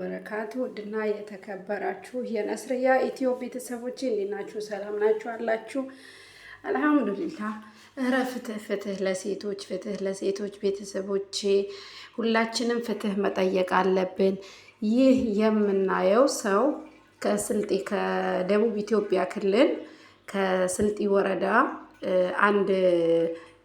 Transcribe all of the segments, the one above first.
በረካቱ ውድና የተከበራችሁ የነስርያ ኢትዮ ቤተሰቦች እንዴት ናችሁ? ሰላም ናችሁ አላችሁ? አልሐምዱሊላህ። እረ ፍትህ ለሴቶች፣ ፍትህ ለሴቶች ቤተሰቦቼ፣ ሁላችንም ፍትህ መጠየቅ አለብን። ይህ የምናየው ሰው ከስልጤ ከደቡብ ኢትዮጵያ ክልል ከስልጤ ወረዳ አንድ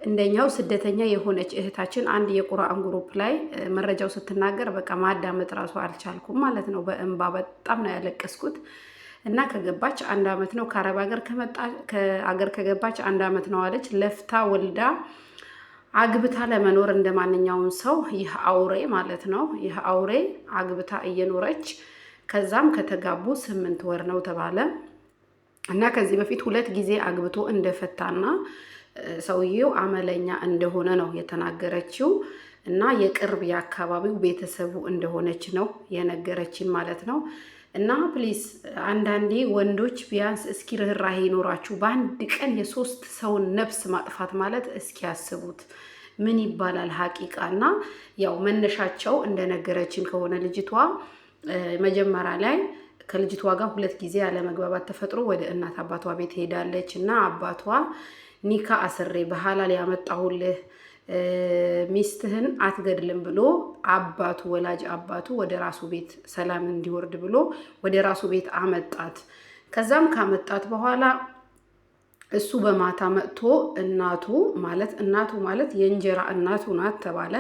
እንደኛው ስደተኛ የሆነች እህታችን አንድ የቁርአን ግሩፕ ላይ መረጃው ስትናገር በቃ ማዳመጥ ራሱ አልቻልኩም ማለት ነው። በእንባ በጣም ነው ያለቀስኩት። እና ከገባች አንድ አመት ነው፣ ከአረብ ሀገር ከገባች አንድ አመት ነው አለች። ለፍታ ወልዳ አግብታ ለመኖር እንደማንኛውም ሰው ይህ አውሬ ማለት ነው፣ ይህ አውሬ አግብታ እየኖረች ከዛም ከተጋቡ 8 ወር ነው ተባለ። እና ከዚህ በፊት 2 ጊዜ አግብቶ እንደፈታና ሰውየው አመለኛ እንደሆነ ነው የተናገረችው። እና የቅርብ የአካባቢው ቤተሰቡ እንደሆነች ነው የነገረችን ማለት ነው። እና ፕሊስ አንዳንዴ ወንዶች ቢያንስ እስኪ ርህራሄ ይኖራችሁ። በአንድ ቀን የ3 ሰውን ነፍስ ማጥፋት ማለት እስኪ ያስቡት ምን ይባላል ሀቂቃ። እና ያው መነሻቸው እንደነገረችን ከሆነ ልጅቷ መጀመሪያ ላይ ከልጅቷ ጋር 2 ጊዜ አለመግባባት ተፈጥሮ ወደ እናት አባቷ ቤት ሄዳለች። እና አባቷ ኒካ አስሬ በሐላል ያመጣሁልህ ሚስትህን አትገድልም ብሎ አባቱ ወላጅ አባቱ ወደ ራሱ ቤት ሰላም እንዲወርድ ብሎ ወደ ራሱ ቤት አመጣት። ከዛም ካመጣት በኋላ እሱ በማታ መጥቶ እናቱ ማለት የእንጀራ እናቱ ናት ተባለ።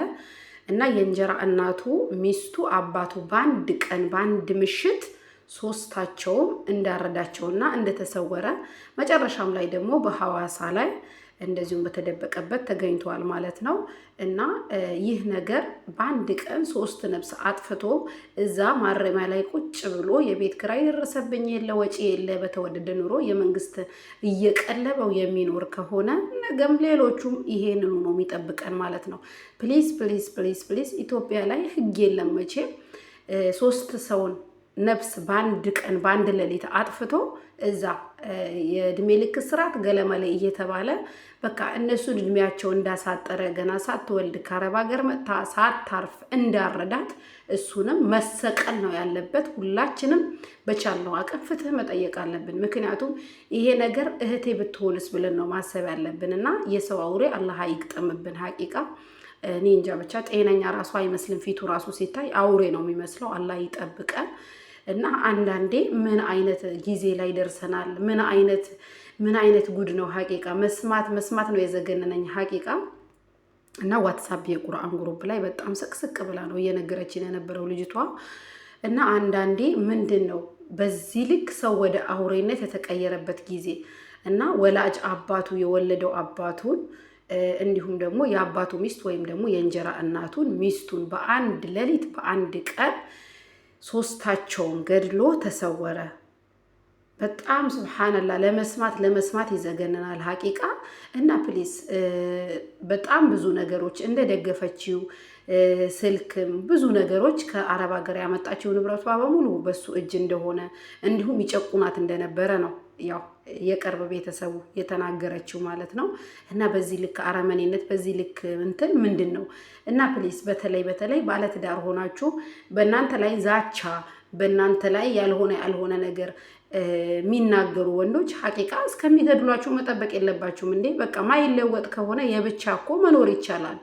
እና የእንጀራ እናቱ ሚስቱ አባቱ በአንድ ቀን በአንድ ምሽት 3ታቸውም እንዳረዳቸውና እንደተሰወረ መጨረሻም ላይ ደግሞ በሐዋሳ ላይ እንደዚሁም በተደበቀበት ተገኝቷል ማለት ነው። እና ይህ ነገር በአንድ ቀን 3 ነፍስ አጥፍቶ እዛ ማረሚያ ላይ ቁጭ ብሎ የቤት ኪራይ ደረሰብኝ የለ ወጪ የለ በተወደደ ኑሮ የመንግስት እየቀለበው የሚኖር ከሆነ ነገም ሌሎቹም ይሄንኑ ነው የሚጠብቀን ማለት ነው። ፕሊዝ ፕሊዝ ፕሊዝ ፕሊዝ ኢትዮጵያ ላይ ህግ የለም መቼም 3 ሰውን ነፍስ በአንድ ቀን በአንድ ሌሊት አጥፍቶ እዛ የእድሜ ልክ እስራት ገለመሌ እየተባለ በቃ እነሱን እድሜያቸው እንዳሳጠረ ገና ሳትወልድ ከአረብ ሀገር መጥታ ሳታርፍ እንዳረዳት እሱንም መሰቀል ነው ያለበት። ሁላችንም በቻልነው አቅም ፍትህ መጠየቅ አለብን። ምክንያቱም ይሄ ነገር እህቴ ብትሆንስ ብለን ነው ማሰብ ያለብን። እና የሰው አውሬ አላህ ይቅጠምብን። ሀቂቃ እኔ እንጃ ብቻ ጤነኛ ራሱ አይመስልም። ፊቱ ራሱ ሲታይ አውሬ ነው የሚመስለው። አላህ ይጠብቀን። እና አንዳንዴ ምን አይነት ጊዜ ላይ ደርሰናል? ምን አይነት ጉድ ነው ሀቂቃ። መስማት ነው የዘገነነኝ ሀቂቃ። እና ዋትሳፕ የቁርአን ግሩፕ ላይ በጣም ስቅስቅ ብላ ነው እየነገረችን የነበረው ልጅቷ። እና አንዳንዴ ምንድን ነው በዚህ ልክ ሰው ወደ አውሬነት የተቀየረበት ጊዜ እና ወላጅ አባቱ የወለደው አባቱን እንዲሁም ደግሞ የአባቱ ሚስት ወይም ደግሞ የእንጀራ እናቱን ሚስቱን በአንድ ሌሊት በአንድ ቀን 3ታቸውን ገድሎ ተሰወረ። በጣም ሱብሃንአላህ ለመስማት ይዘገነናል ሀቂቃ። እና ፕሊስ በጣም ብዙ ነገሮች እንደደገፈችው ስልክም ብዙ ነገሮች ከአረብ ሀገር ያመጣችው ንብረቷ በሙሉ በሱ እጅ እንደሆነ እንዲሁም ይጨቁናት እንደነበረ ነው ያው የቅርብ ቤተሰቡ የተናገረችው ማለት ነው። እና በዚህ ልክ አረመኔነት በዚህ ልክ እንትን ምንድን ነው? እና ፕሊስ በተለይ ባለትዳር ሆናችሁ በእናንተ ላይ ዛቻ በእናንተ ላይ ያልሆነ ነገር የሚናገሩ ወንዶች ሀቂቃ እስከሚገድሏችሁ መጠበቅ የለባችሁም እንዴ? በቃ ማይለወጥ ከሆነ የብቻ እኮ መኖር ይቻላል።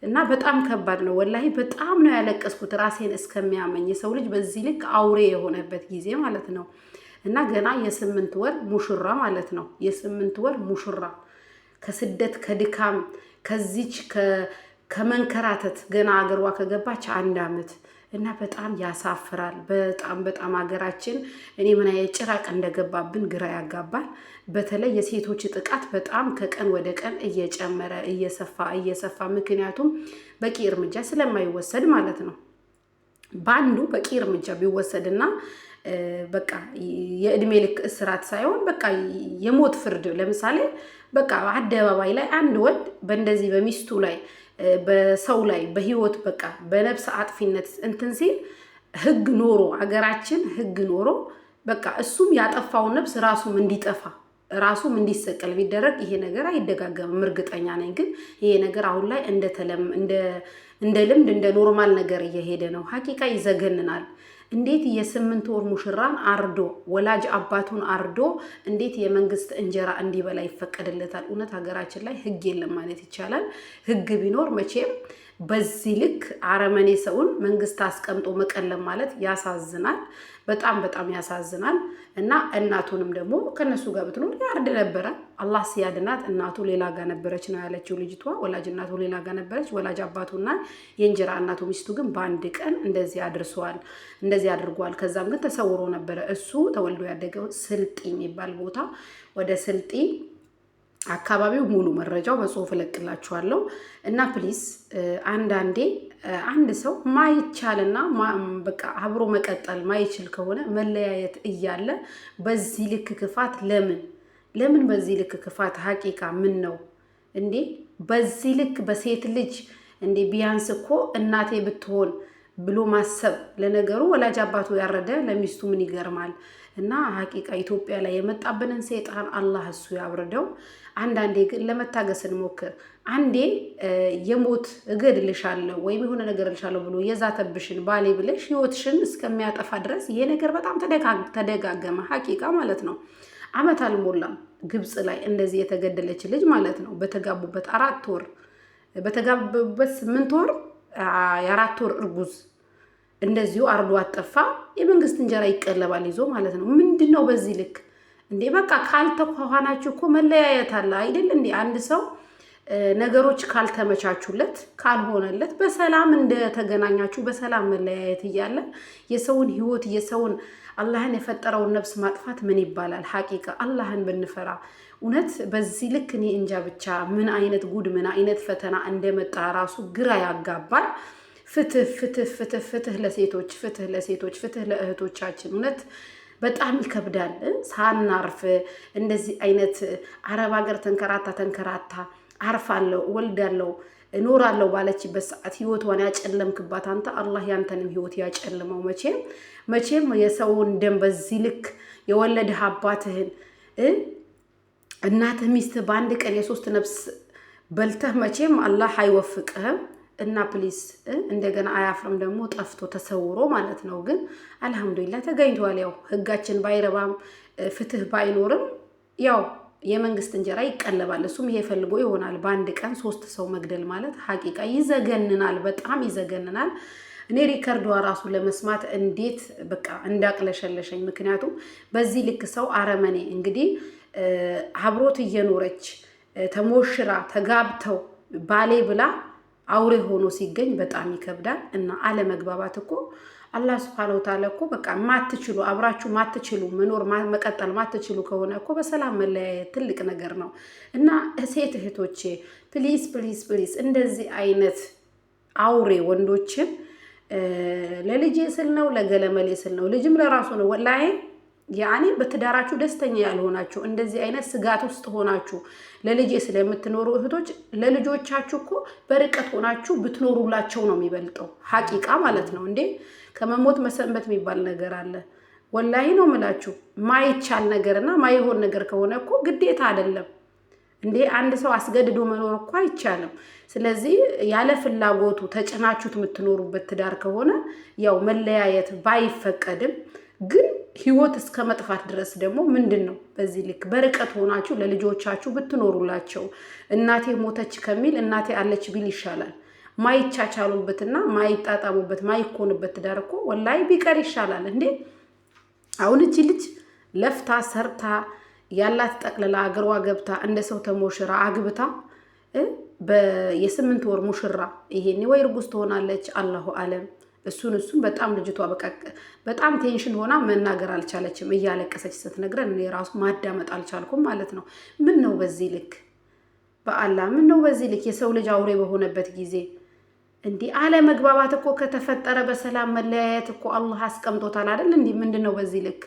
እና በጣም ከባድ ነው ወላሂ። በጣም ነው ያለቀስኩት ራሴን እስከሚያመኝ። የሰው ልጅ በዚህ ልክ አውሬ የሆነበት ጊዜ ማለት ነው። እና ገና የ8 ወር ሙሽራ ማለት ነው። የ8 ወር ሙሽራ ከስደት ከድካም ከዚች ከመንከራተት ገና አገሯ ከገባች 1 አመት። እና በጣም ያሳፍራል። በጣም ሀገራችን እኔ ምን አይነት ጭራቅ እንደገባብን ግራ ያጋባል። በተለይ የሴቶች ጥቃት በጣም ከቀን ወደ ቀን እየጨመረ እየሰፋ ምክንያቱም በቂ እርምጃ ስለማይወሰድ ማለት ነው። ባንዱ በቂ እርምጃ ቢወሰድና በቃ የእድሜ ልክ እስራት ሳይሆን በቃ የሞት ፍርድ ለምሳሌ በቃ አደባባይ ላይ አንድ ወንድ በእንደዚህ በሚስቱ ላይ በሰው ላይ በህይወት በቃ በነፍስ አጥፊነት እንትን ሲል ህግ ኖሮ አገራችን ህግ ኖሮ በቃ እሱም ያጠፋውን ነፍስ ራሱም እንዲሰቀል ቢደረግ ይሄ ነገር አይደጋገምም፣ እርግጠኛ ነኝ። ግን ይሄ ነገር አሁን ላይ እንደ ልምድ እንደ ኖርማል ነገር እየሄደ ነው። ሀቂቃ ይዘገንናል። እንዴት የ8 ወር ሙሽራን አርዶ ወላጅ አባቱን አርዶ እንዴት የመንግስት እንጀራ እንዲበላ ይፈቀድለታል? እውነት ሀገራችን ላይ ህግ የለም ማለት ይቻላል። ህግ ቢኖር መቼም በዚህ ልክ አረመኔ ሰውን መንግስት አስቀምጦ መቀለም ማለት ያሳዝናል። በጣም በጣም ያሳዝናል። እና እናቱንም ደግሞ ከነሱ ጋር ብትኖር ያርድ ነበረ። አላህ ሲያድናት እናቱ ሌላ ጋር ነበረች ነው ያለችው ልጅቷ። ወላጅ እናቱ ሌላ ጋር ነበረች። ወላጅ አባቱና የእንጀራ እናቱ ሚስቱ ግን በአንድ ቀን እንደዚህ አድርሰዋል፣ እንደዚህ አድርጓል። ከዛም ግን ተሰውሮ ነበረ። እሱ ተወልዶ ያደገው ስልጢ የሚባል ቦታ ወደ ስልጢ አካባቢው ሙሉ መረጃው በጽሁፍ እለቅላችኋለሁ። እና ፕሊስ አንዳንዴ አንድ ሰው ማይቻልና በቃ አብሮ መቀጠል ማይችል ከሆነ መለያየት እያለ በዚህ ልክ ክፋት ለምን በዚህ ልክ ክፋት ሀቂቃ ምን ነው እንዴ? በዚህ ልክ በሴት ልጅ እንዴ ቢያንስ እኮ እናቴ ብትሆን ብሎ ማሰብ። ለነገሩ ወላጅ አባቱ ያረደ ለሚስቱ ምን ይገርማል? እና ሀቂቃ ኢትዮጵያ ላይ የመጣብንን ሰይጣን አላህ እሱ ያብርደው። አንዳንዴ ግን ለመታገስ እንሞክር። አንዴ የሞት እገድልሻለሁ ወይም የሆነ ነገር ልሻለሁ ብሎ የዛተብሽን ባሌ ብለሽ ህይወትሽን እስከሚያጠፋ ድረስ ይሄ ነገር በጣም ተደጋገመ። ሀቂቃ ማለት ነው። አመት አልሞላም ግብጽ ላይ እንደዚህ የተገደለች ልጅ ማለት ነው። በተጋቡበት 4 ወር በተጋቡበት 8 ወር የ4 ወር እርጉዝ እንደዚሁ አርዶ አጠፋ። የመንግስት እንጀራ ይቀለባል ይዞ ማለት ነው። ምንድነው በዚህ ልክ እንዴ? በቃ ካልተኳኋናችሁ እኮ መለያየት አለ አይደል እንዴ? አንድ ሰው ነገሮች ካልተመቻቹለት ካልሆነለት በሰላም እንደተገናኛችሁ በሰላም መለያየት እያለ የሰውን ህይወት የሰውን አላህን የፈጠረውን ነፍስ ማጥፋት ምን ይባላል? ሀቂቃ አላህን ብንፈራ እውነት በዚህ ልክ እኔ እንጃ ብቻ ምን አይነት ጉድ ምን አይነት ፈተና እንደመጣ ራሱ ግራ ያጋባል። ፍትህ ፍትህ ፍትህ ፍትህ ለሴቶች ፍትህ ለሴቶች ፍትህ ለእህቶቻችን። እውነት በጣም ይከብዳል። ሳናርፍ እንደዚህ አይነት አረብ ሀገር ተንከራታ አርፋለሁ ወልዳለሁ እኖራለሁ ባለችበት ሰዓት ህይወቷን ያጨለምክባት አንተ አላህ ያንተንም ህይወት ያጨልመው። መቼም የሰውን ደም በዚህ ልክ የወለደህ አባትህን እናትህ ሚስትህ በአንድ ቀን የ3 ነፍስ በልተህ መቼም አላህ አይወፍቅህም። እና ፕሊስ እንደገና አያፍርም ደግሞ ጠፍቶ ተሰውሮ ማለት ነው። ግን አልহামዱሊላህ ተገኝቷል። ያው ህጋችን ባይረባም ፍትህ ባይኖርም ያው የመንግስት እንጀራ ይቀለባል። እሱም ይሄ ፈልጎ ይሆናል። በአንድ ቀን 3 ሰው መግደል ማለት ሀቂቃ ይዘገንናል፣ በጣም ይዘገንናል። እኔ ሪከርዷ ራሱ ለመስማት እንዴት በቃ እንዳቅለሸለሸኝ። ምክንያቱም በዚህ ልክ ሰው አረመኔ እንግዲህ አብሮት እየኖረች ተሞሽራ ተጋብተው ባሌ ብላ አውሬ ሆኖ ሲገኝ በጣም ይከብዳል። እና አለመግባባት እኮ አላህ Subhanahu Wa Ta'ala እኮ በቃ ማትችሉ አብራችሁ ማትችሉ መኖር መቀጠል ማትችሉ ከሆነ እኮ በሰላም መለያየት ትልቅ ነገር ነው። እና ሴት እህቶቼ ፕሊዝ ፕሊዝ ፕሊዝ እንደዚህ አይነት አውሬ ወንዶችን ለልጄ ስል ነው ለገለመሌ ስል ነው ልጅም ለራሱ ነው ወላሂ ያኔ በትዳራችሁ ደስተኛ ያልሆናችሁ እንደዚህ አይነት ስጋት ውስጥ ሆናችሁ ለልጄ ስለምትኖሩ እህቶች ለልጆቻችሁ እኮ በርቀት ሆናችሁ ብትኖሩላቸው ነው የሚበልጠው። ሀቂቃ ማለት ነው እንዴ ከመሞት መሰንበት የሚባል ነገር አለ። ወላሂ ነው የምላችሁ። ማይቻል ነገርና ማይሆን ነገር ከሆነ እኮ ግዴታ አይደለም እንዴ አንድ ሰው አስገድዶ መኖር እኮ አይቻልም። ስለዚህ ያለ ፍላጎቱ ተጨናችሁት የምትኖሩበት ትዳር ከሆነ ያው መለያየት ባይፈቀድም ግን ህይወት እስከ መጥፋት ድረስ ደግሞ ምንድነው በዚህ ልክ በርቀት ሆናችሁ ለልጆቻችሁ ብትኖሩላቸው። እናቴ ሞተች ከሚል እናቴ አለች ቢል ይሻላል። ማይቻቻሉበትና ማይጣጣሙበት ማይኮንበት ትዳር እኮ ወላሂ ቢቀር ይሻላል እንዴ። አሁን እቺ ልጅ ለፍታ ሰርታ ያላት ጠቅለላ አገሯ ገብታ እንደ ሰው ተሞሽራ አግብታ በየ8 ወር ሙሽራ ይሄኔ ወይ እርጉዝ ትሆናለች አላሁ አለም። እሱን በጣም ልጅቷ በጣም ቴንሽን ሆና መናገር አልቻለችም። እያለቀሰች ስትነግረን እኔ ራሱ ማዳመጥ አልቻልኩም ማለት ነው። ምን ነው በዚህ ልክ በአላህ ምን ነው በዚህ ልክ የሰው ልጅ አውሬ በሆነበት ጊዜ እንዴ አለመግባባት እኮ ከተፈጠረ በሰላም መለያየት እኮ አላህ አስቀምጦታል አይደል እንዴ? ምንድነው በዚህ ልክ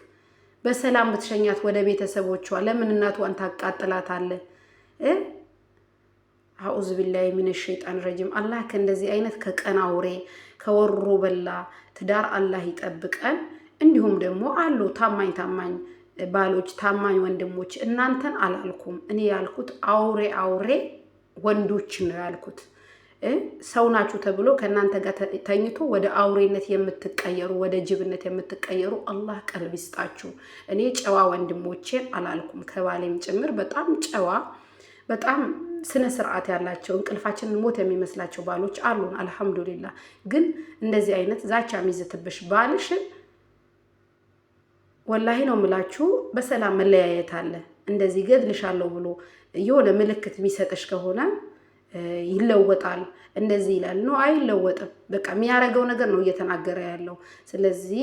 በሰላም ብትሸኛት ወደ ቤተሰቦቿ ለምን እናቷን ታቃጥላታለህ? አዑዙ ቢላሂ ሚነሽ ሸይጣን ረጂም። አላህ ከእንደዚህ አይነት ከቀን አውሬ ከወሮ በላ ትዳር አላህ ይጠብቀን። እንዲሁም ደግሞ አሉ ታማኝ ባሎች ታማኝ ወንድሞች። እናንተን አላልኩም እኔ ያልኩት አውሬ ወንዶች ነው ያልኩት። ሰው ናችሁ ተብሎ ከእናንተ ጋር ተኝቶ ወደ አውሬነት የምትቀየሩ ወደ ጅብነት የምትቀየሩ አላህ ቀልብ ይስጣችሁ። እኔ ጨዋ ወንድሞቼን አላልኩም፣ ከባሌም ጭምር በጣም ጨዋ በጣም ስነ ስርዓት ያላቸው እንቅልፋችንን ሞት የሚመስላቸው ባሎች አሉን። አልሐምዱሊላህ። ግን እንደዚህ አይነት ዛቻ የሚዝትብሽ ባልሽን ወላሂ ነው የምላችሁ በሰላም መለያየት አለ። እንደዚህ ገድልሻለሁ ብሎ የሆነ ምልክት የሚሰጥሽ ከሆነ ይለወጣል፣ እንደዚህ ይላል ነው አይለወጥም። በቃ የሚያረገው ነገር ነው እየተናገረ ያለው። ስለዚህ